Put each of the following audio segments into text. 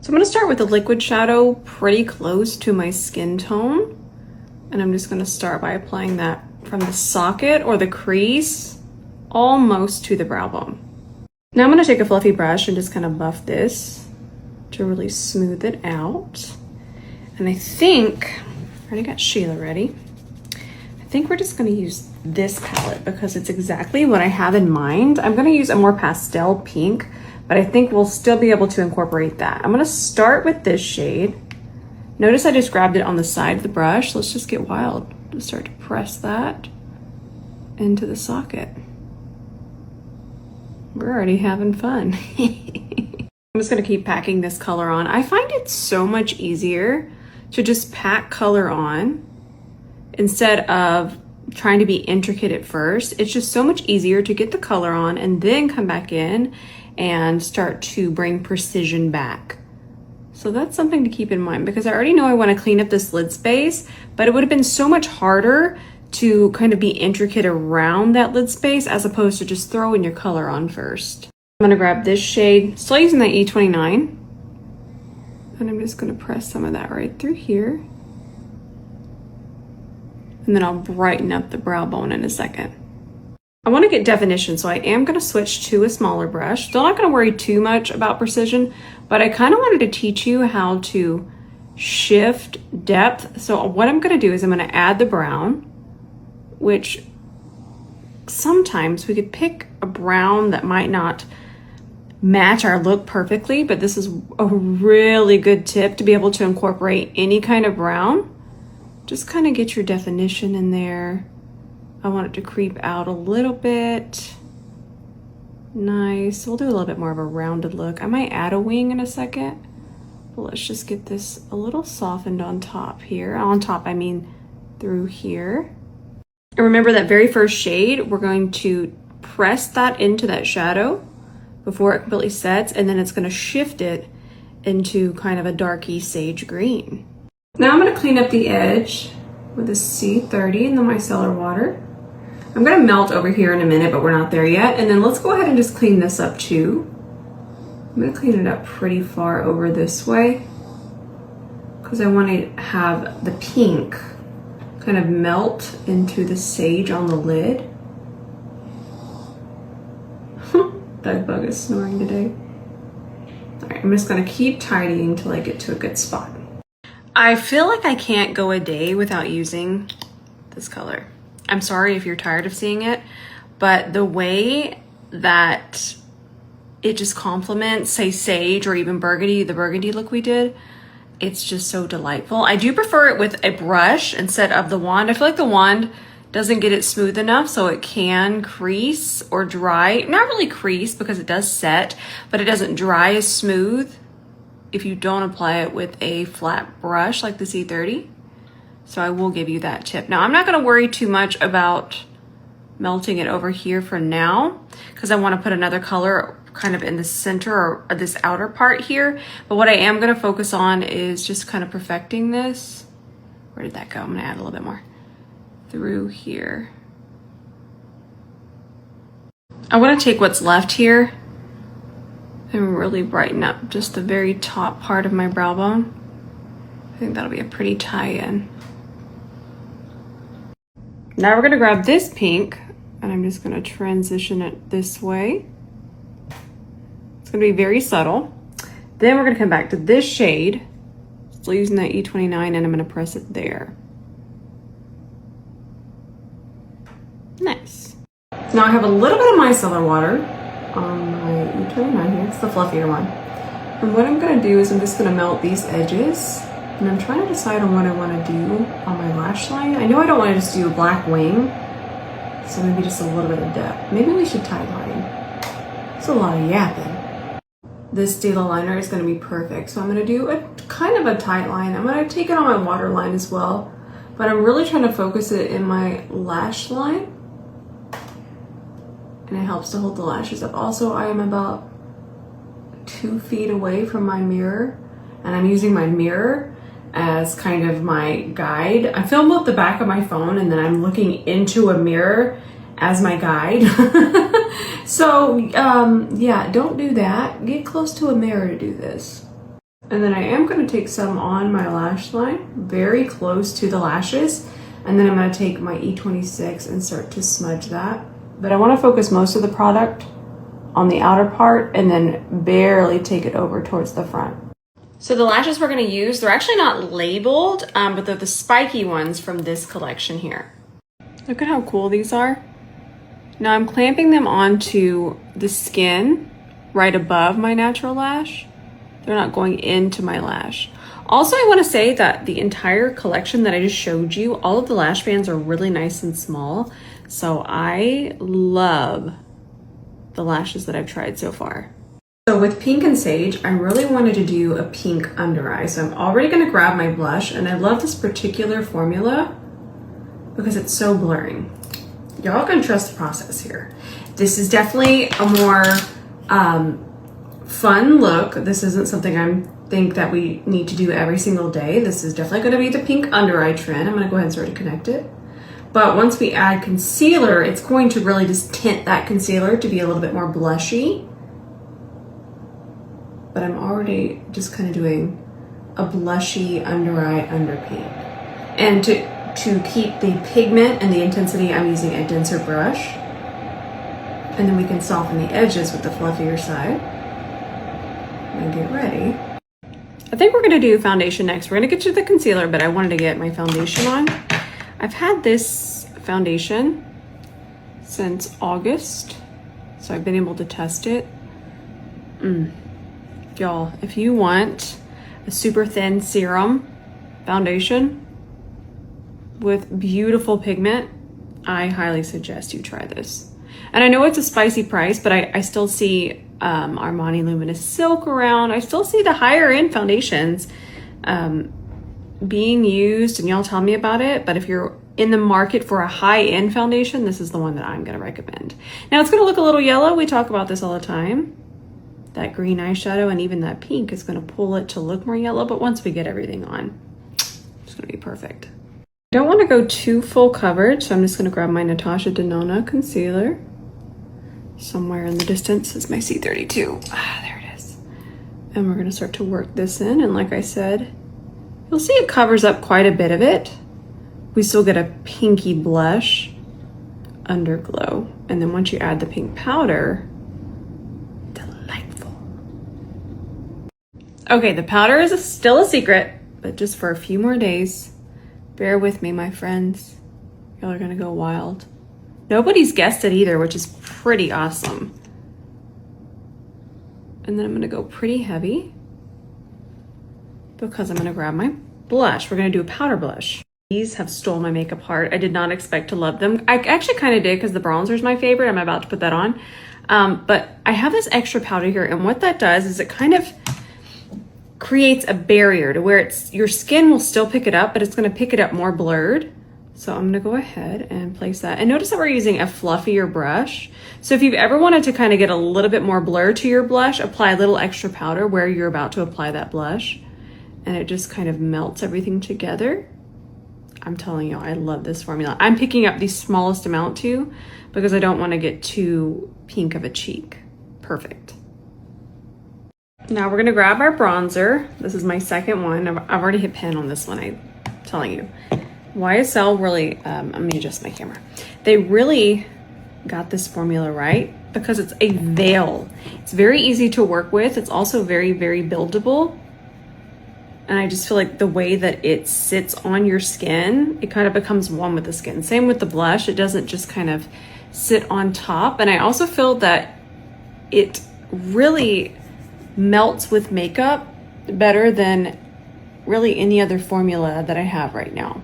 So I'm gonna start with the liquid shadow pretty close to my skin tone. And I'm just gonna start by applying that from the socket or the crease almost to the brow bone. Now I'm gonna take a fluffy brush and just kind of buff this to really smooth it out. And I think, I already got Sheila ready. I think we're just gonna use this palette because it's exactly what I have in mind. I'm gonna use a more pastel pink, but I think we'll still be able to incorporate that. I'm gonna start with this shade. Notice I just grabbed it on the side of the brush. Let's just get wild. Just start to press that into the socket. We're already having fun. I'm just gonna keep packing this color on. I find it so much easier to just pack color on instead of trying to be intricate at first. It's just so much easier to get the color on and then come back in and start to bring precision back. So that's something to keep in mind because I already know I want to clean up this lid space, but it would have been so much harder to kind of be intricate around that lid space as opposed to just throwing your color on first. I'm gonna grab this shade, still using that E29, and I'm just gonna press some of that right through here. And then I'll brighten up the brow bone in a second. I want to get definition, so I am going to switch to a smaller brush. Still not going to worry too much about precision, but I kind of wanted to teach you how to shift depth. So what I'm going to do is I'm going to add the brown, which sometimes we could pick a brown that might not match our look perfectly, but this is a really good tip to be able to incorporate any kind of brown. Just kind of get your definition in there. I want it to creep out a little bit. Nice. We'll do a little bit more of a rounded look. I might add a wing in a second, but let's just get this a little softened on top here. On top, I mean through here. And remember that very first shade, we're going to press that into that shadow before it completely sets, and then it's going to shift it into kind of a darky sage green. Now I'm going to clean up the edge with a C30 and the micellar water. I'm going to melt over here in a minute, but we're not there yet. And then let's go ahead and just clean this up too. I'm going to clean it up pretty far over this way because I want to have the pink kind of melt into the sage on the lid. That bug is snoring today. All right, I'm just going to keep tidying till I get to a good spot. I feel like I can't go a day without using this color. I'm sorry if you're tired of seeing it, but the way that it just complements, say, sage or even burgundy, the burgundy look we did, it's just so delightful. I do prefer it with a brush instead of the wand. I feel like the wand doesn't get it smooth enough, so it can crease or dry. Not really crease because it does set, but it doesn't dry as smooth if you don't apply it with a flat brush like the C30. So I will give you that tip. Now I'm not gonna worry too much about melting it over here for now because I wanna put another color kind of in the center or this outer part here. But what I am gonna focus on is just kind of perfecting this. Where did that go? I'm gonna add a little bit more through here. I wanna take what's left here and really brighten up just the very top part of my brow bone. I think that'll be a pretty tie-in. Now we're gonna grab this pink and I'm just gonna transition it this way. It's gonna be very subtle. Then we're gonna come back to this shade, still using that E29, and I'm gonna press it there. Nice. Now I have a little bit of micellar water on my E29 here. It's the fluffier one. And what I'm gonna do is I'm just gonna melt these edges, and I'm trying to decide on what I wanna do on my lash line. I know I don't wanna just do a black wing, so maybe just a little bit of depth. Maybe we should tie line. It's a lot of yapping. This Stila liner is gonna be perfect. So I'm gonna do a kind of a tight line. I'm gonna take it on my waterline as well, but I'm really trying to focus it in my lash line. And it helps to hold the lashes up. Also, I am about 2 feet away from my mirror, and I'm using my mirror as kind of my guide. I film with the back of my phone and then I'm looking into a mirror as my guide. So yeah, don't do that. Get close to a mirror to do this. And then I am going to take some on my lash line, very close to the lashes. And then I'm going to take my E26 and start to smudge that. But I want to focus most of the product on the outer part and then barely take it over towards the front. So the lashes we're going to use, they're actually not labeled, but they're the spiky ones from this collection here. Look at how cool these are. Now I'm clamping them onto the skin right above my natural lash. They're not going into my lash. Also, I want to say that the entire collection that I just showed you, all of the lash bands are really nice and small. So I love the lashes that I've tried so far. So with Pink and Sage, I really wanted to do a pink under eye. So I'm already going to grab my blush, and I love this particular formula because it's so blurring. Y'all can trust the process here. This is definitely a more fun look. This isn't something I think that we need to do every single day. This is definitely going to be the pink under eye trend. I'm going to go ahead and start to connect it. But once we add concealer, it's going to really just tint that concealer to be a little bit more blushy. But I'm already just kind of doing a blushy under eye under pink. And to keep the pigment and the intensity, I'm using a denser brush. And then we can soften the edges with the fluffier side. And get ready. I think we're gonna do foundation next. We're gonna get to the concealer, but I wanted to get my foundation on. I've had this foundation since August, so I've been able to test it. Y'all, if you want a super thin serum foundation with beautiful pigment, I highly suggest you try this. And I know it's a spicy price, but I still see Armani Luminous Silk around. I still see the higher end foundations being used, and y'all tell me about it. But if you're in the market for a high end foundation, this is the one that I'm going to recommend. Now it's going to look a little yellow. We talk about this all the time. That green eyeshadow and even that pink is going to pull it to look more yellow. But once we get everything on, it's going to be perfect. I don't want to go too full coverage, so I'm just going to grab my Natasha Denona concealer. Somewhere in the distance is my C32. There it is. And we're going to start to work this in. And like I said, you'll see it covers up quite a bit of it. We still get a pinky blush underglow. And then once you add the pink powder, delightful. Okay, the powder is still a secret, but just for a few more days. Bear with me, my friends. Y'all are going to go wild. Nobody's guessed it either, which is pretty awesome. And then I'm going to go pretty heavy because I'm going to grab my blush. We're going to do a powder blush. These have stolen my makeup heart. I did not expect to love them. I actually kind of did because the bronzer is my favorite. I'm about to put that on. But I have this extra powder here, and what that does is it kind of creates a barrier to where your skin will still pick it up, but it's going to pick it up more blurred. So I'm going to go ahead and place that. And notice that we're using a fluffier brush. So if you've ever wanted to kind of get a little bit more blur to your blush, apply a little extra powder where you're about to apply that blush. And it just kind of melts everything together. I'm telling you, I love this formula. I'm picking up the smallest amount too, because I don't want to get too pink of a cheek. Perfect. Now we're going to grab our bronzer. This is my second one. I've already hit pan on this one, I'm telling you. YSL really, let me adjust my camera. They really got this formula right because it's a veil. It's very easy to work with. It's also very, very buildable. And I just feel like the way that it sits on your skin, it kind of becomes one with the skin. Same with the blush. It doesn't just kind of sit on top. And I also feel that it really melts with makeup better than really any other formula that I have right now.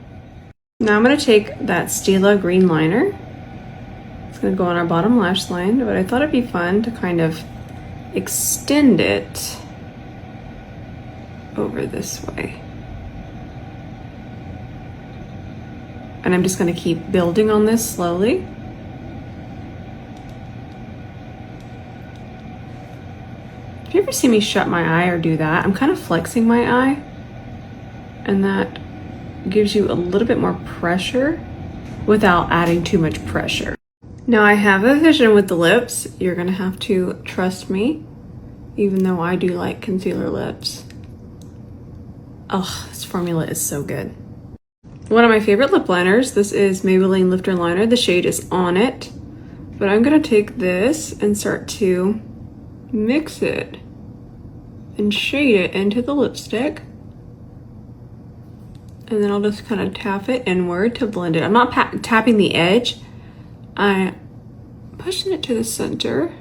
Now I'm going to take that Stila green liner. It's going to go on our bottom lash line, but I thought it'd be fun to kind of extend it over this way. And I'm just going to keep building on this slowly. If you ever see me shut my eye or do that, I'm kind of flexing my eye, and that gives you a little bit more pressure without adding too much pressure. Now I have a vision with the lips. You're gonna have to trust me, even though I do like concealer lips. Oh, this formula is so good. One of my favorite lip liners. This is Maybelline Lifter Liner. The shade is On It. But I'm gonna take this and start to mix it and shade it into the lipstick. And then I'll just kind of tap it inward to blend it. I'm not tapping the edge. I'm pushing it to the center.